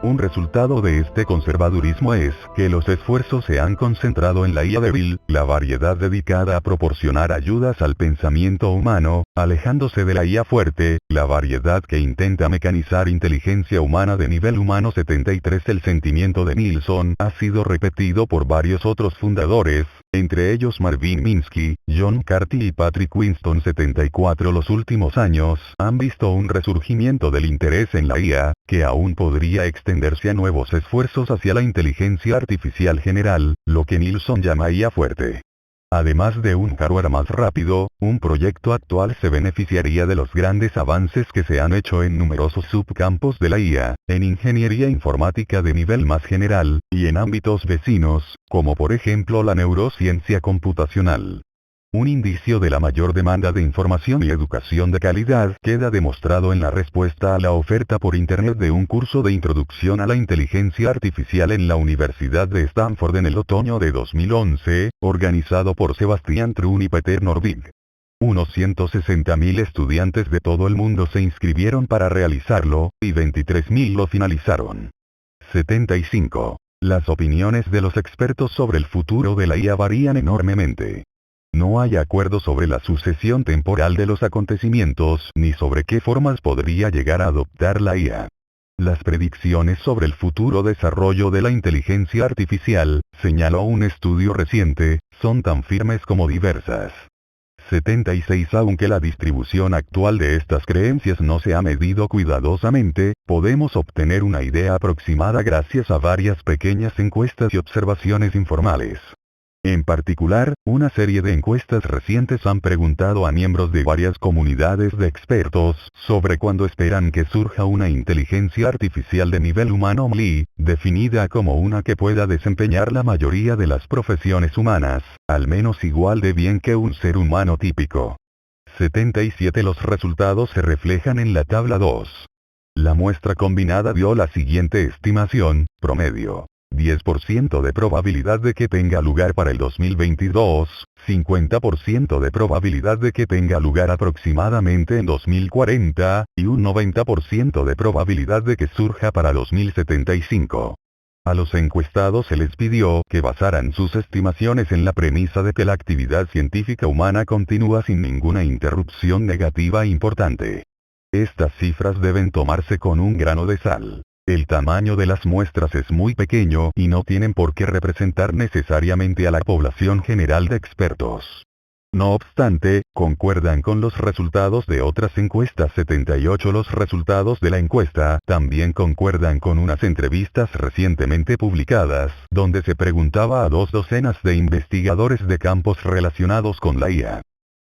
Un resultado de este conservadurismo es que los esfuerzos se han concentrado en la IA débil, la variedad dedicada a proporcionar ayudas al pensamiento humano, alejándose de la IA fuerte, la variedad que intenta mecanizar inteligencia humana de nivel humano. 73 El sentimiento de Nilsson ha sido repetido por varios otros fundadores, entre ellos Marvin Minsky, John Carty y Patrick Winston. 74 Los últimos años han visto un resurgimiento del interés en la IA, que aún podría extenderse a nuevos esfuerzos hacia la inteligencia artificial general, lo que Nilsson llama IA fuerte. Además de un hardware más rápido, un proyecto actual se beneficiaría de los grandes avances que se han hecho en numerosos subcampos de la IA, en ingeniería informática de nivel más general, y en ámbitos vecinos, como por ejemplo la neurociencia computacional. Un indicio de la mayor demanda de información y educación de calidad queda demostrado en la respuesta a la oferta por Internet de un curso de introducción a la inteligencia artificial en la Universidad de Stanford en el otoño de 2011, organizado por Sebastian Thrun y Peter Norvig. Unos 160.000 estudiantes de todo el mundo se inscribieron para realizarlo, y 23.000 lo finalizaron. 75. Las opiniones de los expertos sobre el futuro de la IA varían enormemente. No hay acuerdo sobre la sucesión temporal de los acontecimientos ni sobre qué formas podría llegar a adoptar la IA. Las predicciones sobre el futuro desarrollo de la inteligencia artificial, señaló un estudio reciente, son tan firmes como diversas. 76 Aunque la distribución actual de estas creencias no se ha medido cuidadosamente, podemos obtener una idea aproximada gracias a varias pequeñas encuestas y observaciones informales. En particular, una serie de encuestas recientes han preguntado a miembros de varias comunidades de expertos sobre cuándo esperan que surja una inteligencia artificial de nivel humano MLI, definida como una que pueda desempeñar la mayoría de las profesiones humanas, al menos igual de bien que un ser humano típico. 77 Los resultados se reflejan en la tabla 2. La muestra combinada dio la siguiente estimación, promedio. 10% de probabilidad de que tenga lugar para el 2022, 50% de probabilidad de que tenga lugar aproximadamente en 2040, y un 90% de probabilidad de que surja para 2075. A los encuestados se les pidió que basaran sus estimaciones en la premisa de que la actividad científica humana continúa sin ninguna interrupción negativa importante. Estas cifras deben tomarse con un grano de sal. El tamaño de las muestras es muy pequeño y no tienen por qué representar necesariamente a la población general de expertos. No obstante, concuerdan con los resultados de otras encuestas 78. Los resultados de la encuesta también concuerdan con unas entrevistas recientemente publicadas, donde se preguntaba a 2 docenas de investigadores de campos relacionados con la IA.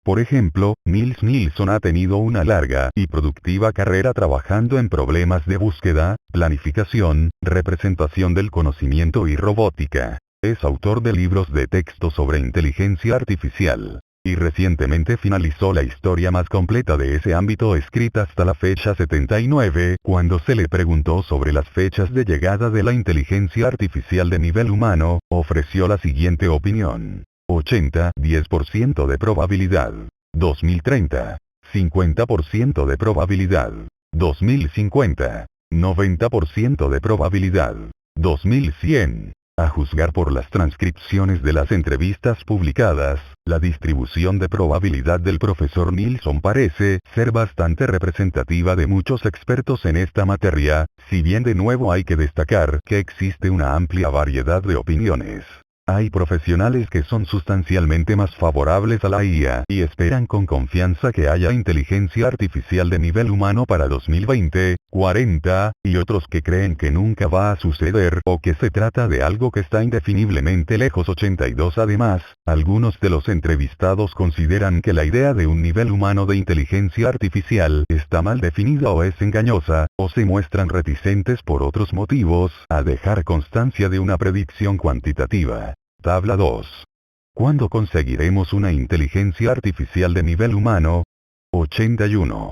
Por ejemplo, Nils Nilsson ha tenido una larga y productiva carrera trabajando en problemas de búsqueda, planificación, representación del conocimiento y robótica. Es autor de libros de texto sobre inteligencia artificial. Y recientemente finalizó la historia más completa de ese ámbito escrita hasta la fecha 79, cuando se le preguntó sobre las fechas de llegada de la inteligencia artificial de nivel humano, ofreció la siguiente opinión. 80, 10% de probabilidad. 2030. 50% de probabilidad. 2050. 90% de probabilidad. 2100. A juzgar por las transcripciones de las entrevistas publicadas, la distribución de probabilidad del profesor Nilsson parece ser bastante representativa de muchos expertos en esta materia, si bien de nuevo hay que destacar que existe una amplia variedad de opiniones. Hay profesionales que son sustancialmente más favorables a la IA y esperan con confianza que haya inteligencia artificial de nivel humano para 2020, 40, y otros que creen que nunca va a suceder o que se trata de algo que está indefiniblemente lejos. 82. Además, algunos de los entrevistados consideran que la idea de un nivel humano de inteligencia artificial está mal definida o es engañosa, o se muestran reticentes por otros motivos a dejar constancia de una predicción cuantitativa. Tabla 2. ¿Cuándo conseguiremos una inteligencia artificial de nivel humano? 81.